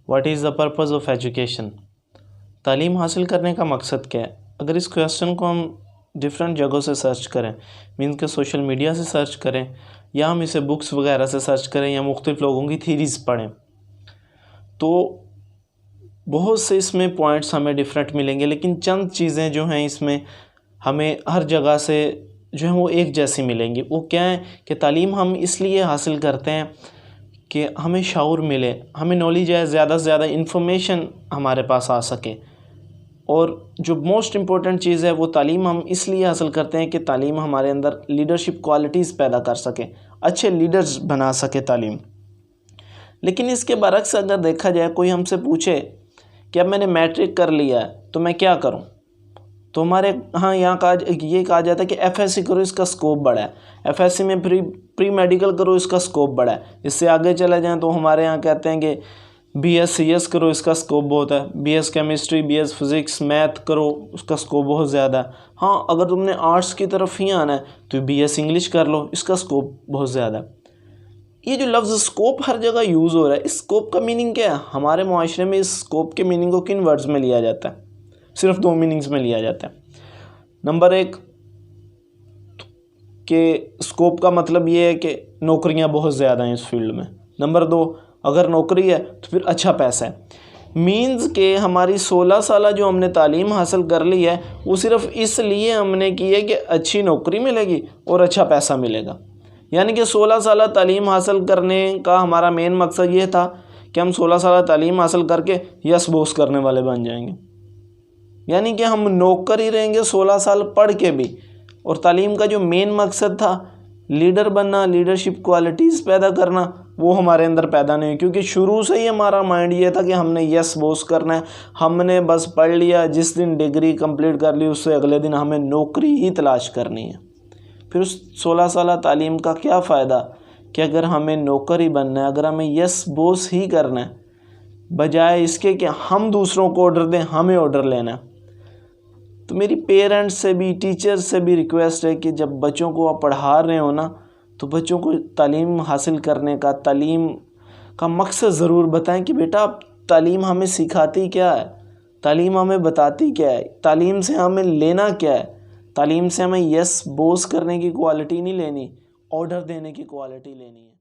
What is the purpose of education? تعلیم حاصل کرنے کا مقصد کیا ہے؟ اگر اس کویسچن کو ہم ڈفرینٹ جگہوں سے سرچ کریں، مینس کہ سوشل میڈیا سے سرچ کریں یا ہم اسے بکس وغیرہ سے سرچ کریں یا مختلف لوگوں کی تھیریز پڑھیں، تو بہت سے اس میں پوائنٹس ہمیں ڈفرینٹ ملیں گے، لیکن چند چیزیں جو ہیں اس میں ہمیں ہر جگہ سے جو ہیں وہ ایک جیسی ملیں گی۔ وہ کیا ہے کہ تعلیم ہم اس لیے حاصل کرتے ہیں کہ ہمیں شعور ملے، ہمیں نالج ہے، زیادہ سے زیادہ انفارمیشن ہمارے پاس آ سکے۔ اور جو موسٹ امپورٹنٹ چیز ہے وہ تعلیم ہم اس لیے حاصل کرتے ہیں کہ تعلیم ہمارے اندر لیڈرشپ کوالٹیز پیدا کر سکے، اچھے لیڈرز بنا سکے تعلیم۔ لیکن اس کے برعکس اگر دیکھا جائے، کوئی ہم سے پوچھے کہ اب میں نے میٹرک کر لیا ہے تو میں کیا کروں، تو ہمارے ہاں یہاں یہ کہا جاتا ہے کہ ایف ایس سی کرو، اس کا سکوپ بڑا ہے، ایف ایس سی میں پری میڈیکل کرو، اس کا سکوپ بڑا ہے۔ اس سے آگے چلے جائیں تو ہمارے یہاں کہتے ہیں کہ بی ایس سی ایس کرو، اس کا سکوپ بہت ہے، B S chemistry, B S physics, math کرو، اس کا سکوپ بہت زیادہ ہے۔ ہاں اگر تم نے آرٹس کی طرف ہی آنا ہے تو بی ایس انگلش کر لو، اس کا سکوپ بہت زیادہ ہے۔ یہ جو لفظ سکوپ ہر جگہ یوز ہو رہا ہے، اس سکوپ کا میننگ کیا ہے؟ ہمارے معاشرے میں اس سکوپ کے میننگ کو کن ورڈز میں لیا جاتا ہے؟ صرف دو میننگز میں لیا جاتا ہے۔ نمبر ایک کہ سکوپ کا مطلب یہ ہے کہ نوکریاں بہت زیادہ ہیں اس فیلڈ میں۔ نمبر دو، اگر نوکری ہے تو پھر اچھا پیسہ ہے۔ مینز کہ ہماری 16 سالہ جو ہم نے تعلیم حاصل کر لی ہے وہ صرف اس لیے ہم نے کی ہے کہ اچھی نوکری ملے گی اور اچھا پیسہ ملے گا۔ یعنی کہ 16 سالہ تعلیم حاصل کرنے کا ہمارا مین مقصد یہ تھا کہ ہم 16 سالہ تعلیم حاصل کر کے یس بوس کرنے والے بن جائیں گے، یعنی کہ ہم نوکر ہی رہیں گے 16 سال پڑھ کے بھی۔ اور تعلیم کا جو مین مقصد تھا لیڈر بننا، لیڈرشپ کوالٹیز پیدا کرنا، وہ ہمارے اندر پیدا نہیں ہوئی، کیونکہ شروع سے ہی ہمارا مائنڈ یہ تھا کہ ہم نے یس بوس کرنا ہے، ہم نے بس پڑھ لیا، جس دن ڈگری کمپلیٹ کر لی اس سے اگلے دن ہمیں نوکری ہی تلاش کرنی ہے۔ پھر اس 16 سالہ تعلیم کا کیا فائدہ کہ اگر ہمیں نوکر ہی بننا ہے، اگر ہمیں یس بوس ہی کرنا ہے، بجائے اس کے کہ ہم دوسروں کو آرڈر دیں، ہمیں آرڈر لینا ہے۔ تو میری پیرنٹس سے بھی، ٹیچر سے بھی ریکویسٹ ہے کہ جب بچوں کو آپ پڑھا رہے ہو نا تو بچوں کو تعلیم حاصل کرنے کا، تعلیم کا مقصد ضرور بتائیں کہ بیٹا تعلیم ہمیں سکھاتی کیا ہے، تعلیم ہمیں بتاتی کیا ہے، تعلیم سے ہمیں لینا کیا ہے۔ تعلیم سے ہمیں یس بوس کرنے کی کوالٹی نہیں لینی، آرڈر دینے کی کوالٹی لینی ہے۔